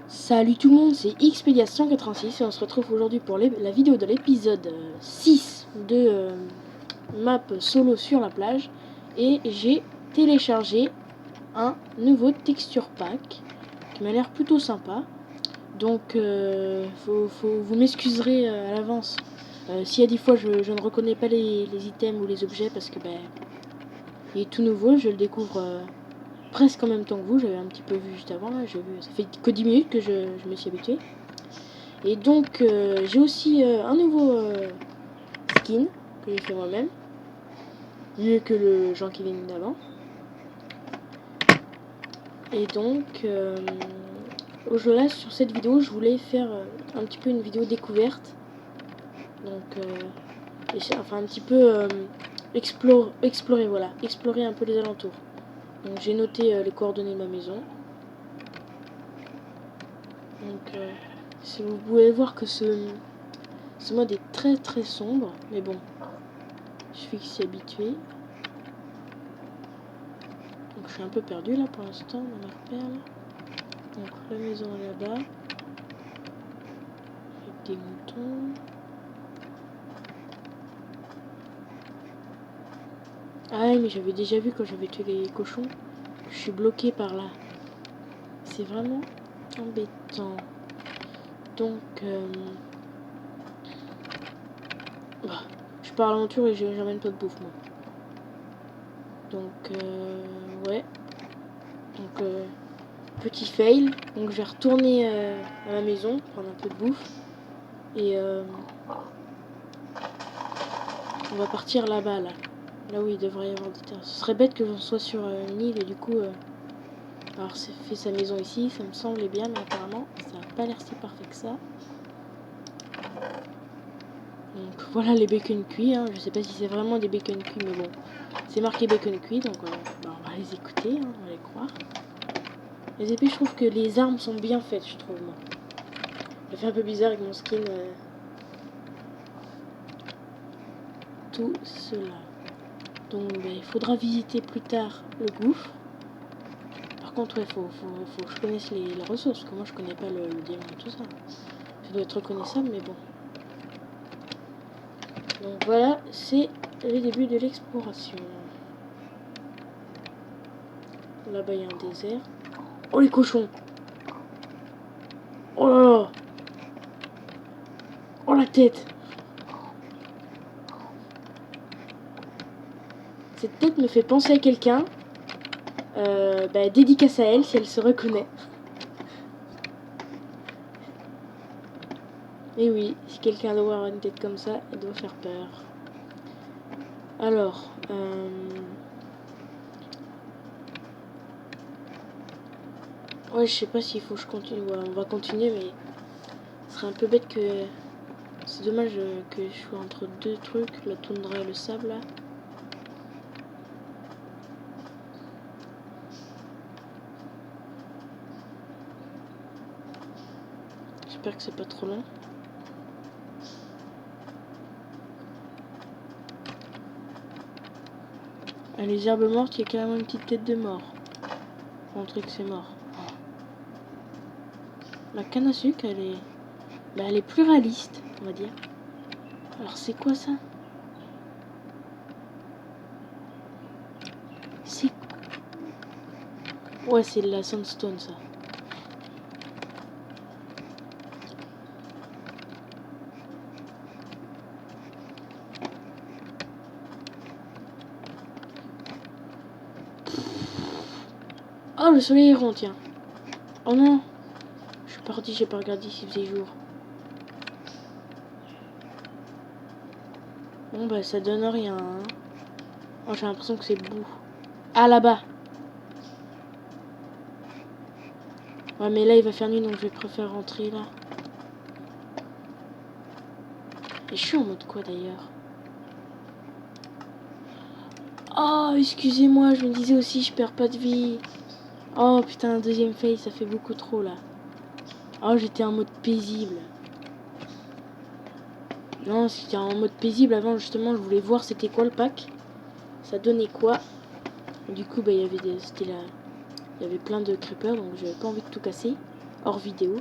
Salut tout le monde, c'est Xpedia186 et on se retrouve aujourd'hui pour la vidéo de l'épisode 6 de map solo sur la plage. Et j'ai téléchargé un nouveau texture pack qui m'a l'air plutôt sympa. Donc vous m'excuserez à l'avance s'il y a des fois je ne reconnais pas les items ou les objets parce que il est tout nouveau, je le découvre presque en même temps que vous. J'avais un petit peu vu juste avant, là, ça fait que 10 minutes que je me suis habitué. Et donc j'ai aussi un nouveau skin que j'ai fait moi-même, mieux que le Jean qui vient d'avant. Et donc là sur cette vidéo je voulais faire un petit peu une vidéo découverte, donc enfin un petit peu explorer un peu les alentours. Donc j'ai noté les coordonnées de ma maison. Donc si vous pouvez voir que ce mode est très très sombre, mais bon, il suffit de s'y habituer. Donc je suis un peu perdu là pour l'instant dans ma repère là. Donc la maison est là-bas, avec des moutons. Ah ouais, mais j'avais déjà vu quand j'avais tué les cochons. Je suis bloqué par là. C'est vraiment embêtant. Donc je pars à l'aventure et j'emmène pas de bouffe moi. Donc ouais. Donc petit fail. Donc je vais retourner à la maison, prendre un peu de bouffe. Et on va partir là-bas là. Là où il devrait y avoir des terres. Ce serait bête que j'en sois sur une île et du coup alors c'est fait sa maison ici, ça me semblait bien, mais apparemment ça n'a pas l'air si parfait que ça. Donc voilà les bacon cuits, hein. Je sais pas si c'est vraiment des bacon cuits, mais bon, c'est marqué bacon cuit, donc on va les écouter, hein, on va les croire. Les épées, je trouve que les armes sont bien faites, je trouve moi. Ça fait un peu bizarre avec mon skin. Tout cela. Donc il faudra visiter plus tard le gouffre. Par contre, ouais, faut que je connaisse les ressources, parce que moi je connais pas le diamant et tout ça. Ça doit être reconnaissable, mais bon. Donc voilà, c'est le début de l'exploration. Là-bas, il y a un désert. Oh, les cochons! Oh là là! Oh, la tête! Cette tête me fait penser à quelqu'un. Dédicace à elle, si elle se reconnaît. Et oui, si quelqu'un doit avoir une tête comme ça, elle doit faire peur. Alors, ouais, je sais pas s'il faut que je continue. Ouais, on va continuer, mais ce serait un peu bête que... C'est dommage que je sois entre deux trucs, la toundra et le sable, là. J'espère que c'est pas trop long. Ah, les herbes mortes, il y a carrément une petite tête de mort. Pour montrer que c'est mort. La canne à sucre, elle est plus réaliste, on va dire. Alors c'est quoi ça? C'est... Ouais, c'est de la sandstone, ça. Oh, le soleil est rond, tiens. Oh non. Je suis parti, j'ai pas regardé s'il faisait jour. Bon, bah, ça donne rien, hein. Oh, j'ai l'impression que c'est boue. Ah, là-bas. Ouais, mais là, il va faire nuit, donc je vais préférer rentrer, là. Et je suis en mode quoi, d'ailleurs? Oh, excusez-moi, je me disais aussi, je perds pas de vie. Oh, putain, un deuxième fail, ça fait beaucoup trop, là. Oh, j'étais en mode paisible. Non, c'était en mode paisible avant, justement, je voulais voir c'était quoi le pack. Ça donnait quoi. Du coup, bah, il y avait plein de creepers, donc j'avais pas envie de tout casser. hors vidéo.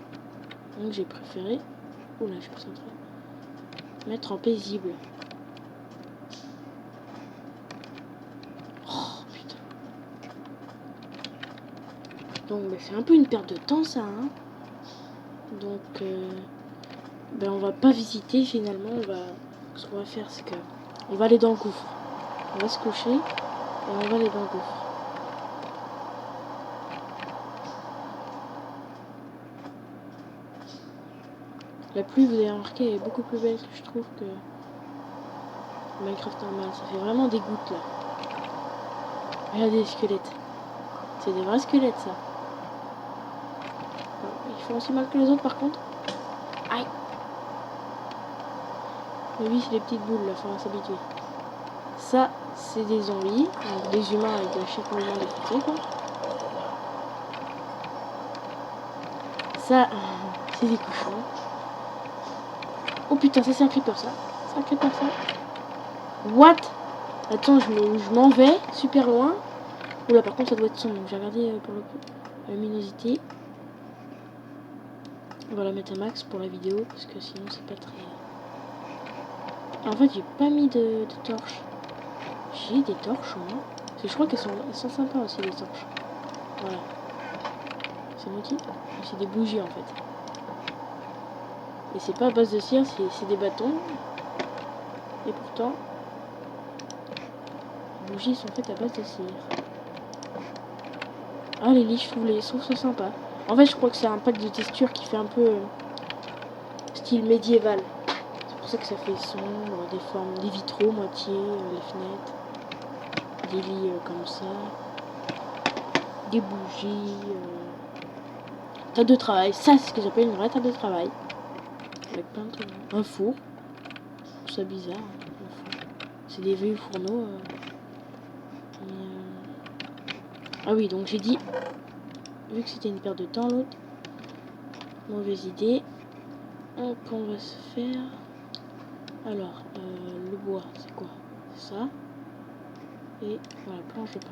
Donc j'ai préféré... Oula, je suis concentrée. Mettre en paisible. Oh putain. Donc bah, c'est un peu une perte de temps ça. Hein. Donc ben, on va pas visiter finalement. Ce qu'on va faire c'est que on va aller dans le gouffre. On va se coucher et on va aller dans le gouffre. La pluie, vous avez remarqué, est beaucoup plus belle que je trouve que Minecraft normal. Ça fait vraiment des gouttes là. Regardez les squelettes. C'est des vrais squelettes ça. Ils font aussi mal que les autres par contre. Aïe. Mais oui, c'est des petites boules là, faudra s'habituer. Ça, c'est des zombies. Donc des humains avec chaque mouvement défoncé quoi. Ça, c'est des cochons. Oh putain, ça c'est un creeper ça. C'est un creeper ça. What? Attends, je m'en vais super loin. Oula, par contre, ça doit être sombre. Donc j'ai regardé pour le coup la luminosité. On va la mettre à max pour la vidéo parce que sinon c'est pas très. En fait, j'ai pas mis de torches. J'ai des torches au moins. Parce que je crois qu'elles sont sympas aussi les torches. Voilà. C'est un outil. C'est des bougies en fait. Et c'est pas à base de cire, c'est des bâtons. Et pourtant, les bougies sont faites à base de cire. Ah, les lits, je trouve ça sympa. En fait, je crois que c'est un pack de texture qui fait un peu style médiéval. C'est pour ça que ça fait sombre, des formes, des vitraux moitié, les fenêtres, des lits comme ça, des bougies, table de travail. Ça, c'est ce que j'appelle une vraie table de travail. Avec plein de trucs. Un four. Je trouve ça bizarre. C'est des vieux fourneaux. Ah oui, donc j'ai dit, vu que c'était une perte de temps l'autre, mauvaise idée. Donc on va se faire... Alors, le bois, c'est quoi? Ça. Et voilà, planche de pain.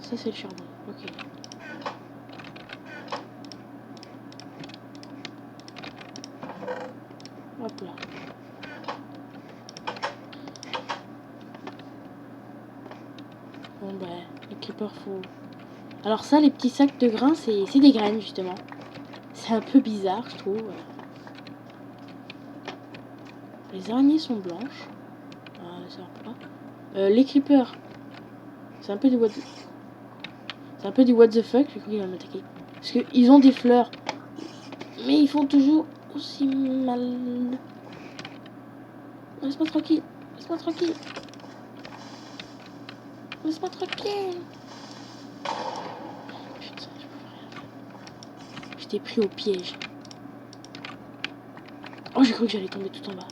Ça, c'est le charbon. Ok. Hop là. Bon, bah, les creepers, faut... Alors ça, les petits sacs de grains, c'est des graines, justement. C'est un peu bizarre, je trouve. Les araignées sont blanches. Ah, ça va pas. Les creepers, c'est un peu du what the... C'est un peu du what the fuck, j'ai cru qu'il va m'attaquer. Parce qu'ils ont des fleurs. Mais ils font toujours aussi mal. Laisse-moi tranquille. Laisse-moi tranquille. Laisse-moi tranquille. Putain, je peux rien faire. J'étais pris au piège. Oh, j'ai cru que j'allais tomber tout en bas.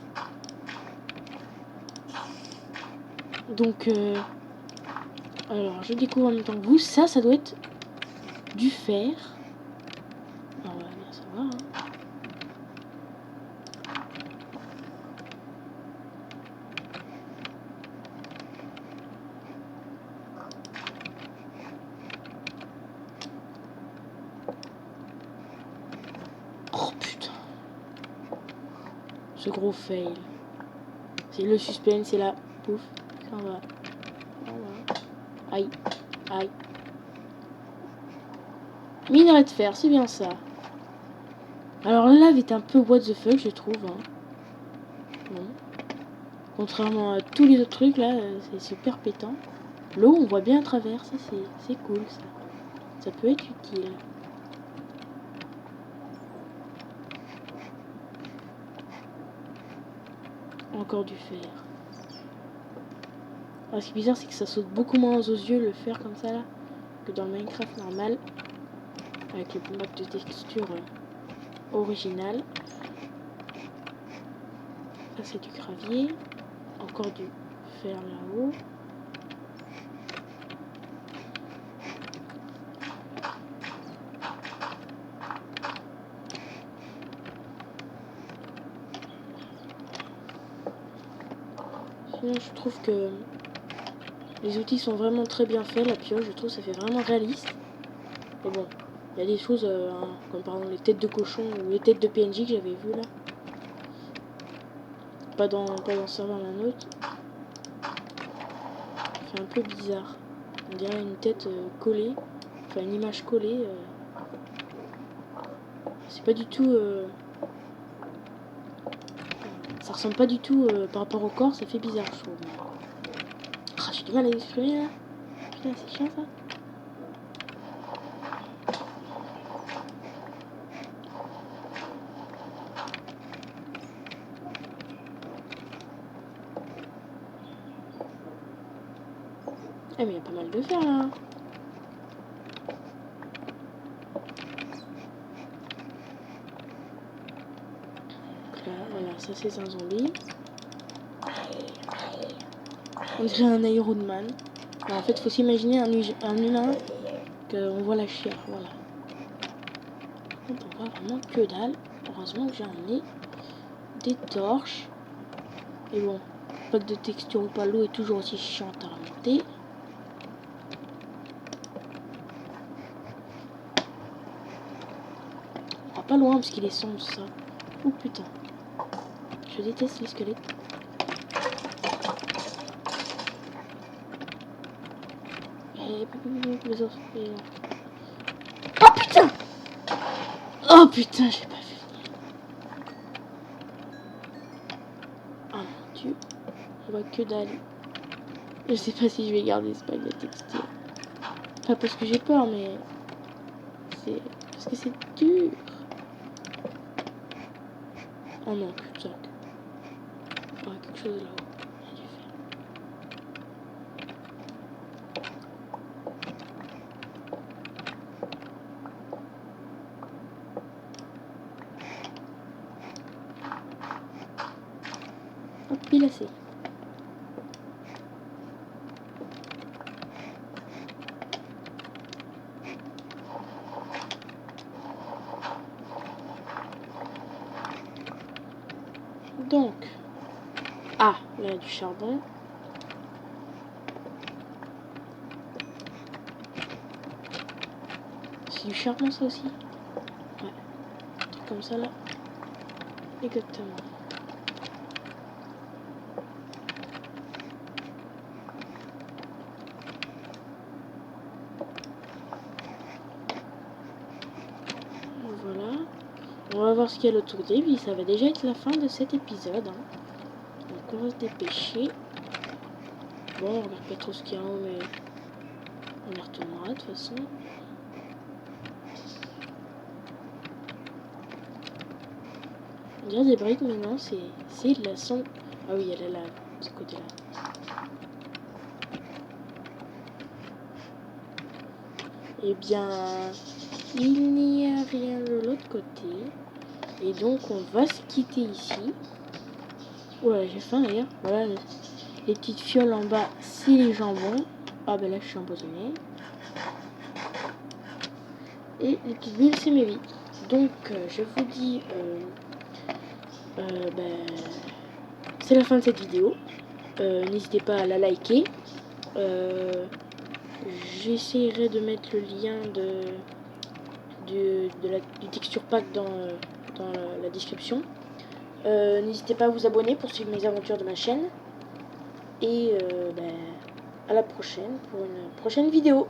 Donc, alors, je découvre en même temps que vous. Ça doit être du fer. Ah ouais, bien ça va. Hein. Oh putain. Ce gros fail. C'est le suspense, c'est là. Pouf. Ça va. Aïe. Aïe. Minerai de fer, c'est bien ça. Alors la lave est un peu what the fuck, je trouve. Hein. Bon. Contrairement à tous les autres trucs, là, c'est super pétant. L'eau, on voit bien à travers, ça c'est cool, ça. Ça peut être utile. Encore du fer. Alors, ce qui est bizarre, c'est que ça saute beaucoup moins aux yeux, le fer comme ça, là, que dans le Minecraft normal. Avec le pack de texture original. Ça, c'est du gravier. Encore du fer là-haut. Sinon, je trouve que Les outils sont vraiment très bien faits, la pioche, je trouve ça fait vraiment réaliste. Mais bon, il y a des choses, hein, comme par exemple les têtes de cochon ou les têtes de PNJ que j'avais vu là. Pas dans Serveur la note. C'est un peu bizarre. On dirait une tête collée. Enfin une image collée. C'est pas du tout... ça ressemble pas du tout par rapport au corps, ça fait bizarre je trouve. Ah, j'ai du mal à l'exprimer là. Putain, c'est chiant ça. Eh mais il y a pas mal de fer là. Donc là, voilà, ça c'est un zombie. On dirait un Iron Man. Alors, en fait, faut s'imaginer un humain qu'on voit la chair, voilà. On voit vraiment que dalle. Heureusement que j'ai emmené des torches. Et bon, pas de texture ou pas, l'eau est toujours aussi chiante à remonter. On va pas loin parce qu'il est sombre ça. Oh putain. Je déteste les squelettes. Oh putain! Oh putain, j'ai pas vu. Oh mon dieu. Je vois que dalle. Je sais pas si je vais garder ce pack de texture. Pas parce que j'ai peur, mais c'est parce que c'est dur. Oh non, putain. Il y a quelque chose là-haut. Il y a du fer. Hop, il a assez. Donc, ah, là il y a du charbon. C'est du charbon ça aussi? Ouais, un truc comme ça là. Exactement. Voilà. On va voir ce qu'il y a l'autre côté, puis ça va déjà être la fin de cet épisode. Hein. Donc on va se dépêcher. Bon, on regarde pas trop ce qu'il y a en haut, mais on y retournera de toute façon. On dirait des briques, mais non, c'est de la son. Ah oui, elle est là, de ce côté-là. Eh bien, il n'y a rien de l'autre côté. Et donc, on va se quitter ici. Ouais, j'ai faim d'ailleurs. Voilà, les petites fioles en bas, c'est les jambons. Ah ben là, je suis empoisonnée. Et les petites bulles, c'est mes vies. Donc, je vous dis... c'est la fin de cette vidéo. N'hésitez pas à la liker. J'essaierai de mettre le lien du texture pack dans la description. N'hésitez pas à vous abonner pour suivre mes aventures de ma chaîne. Et à la prochaine pour une prochaine vidéo.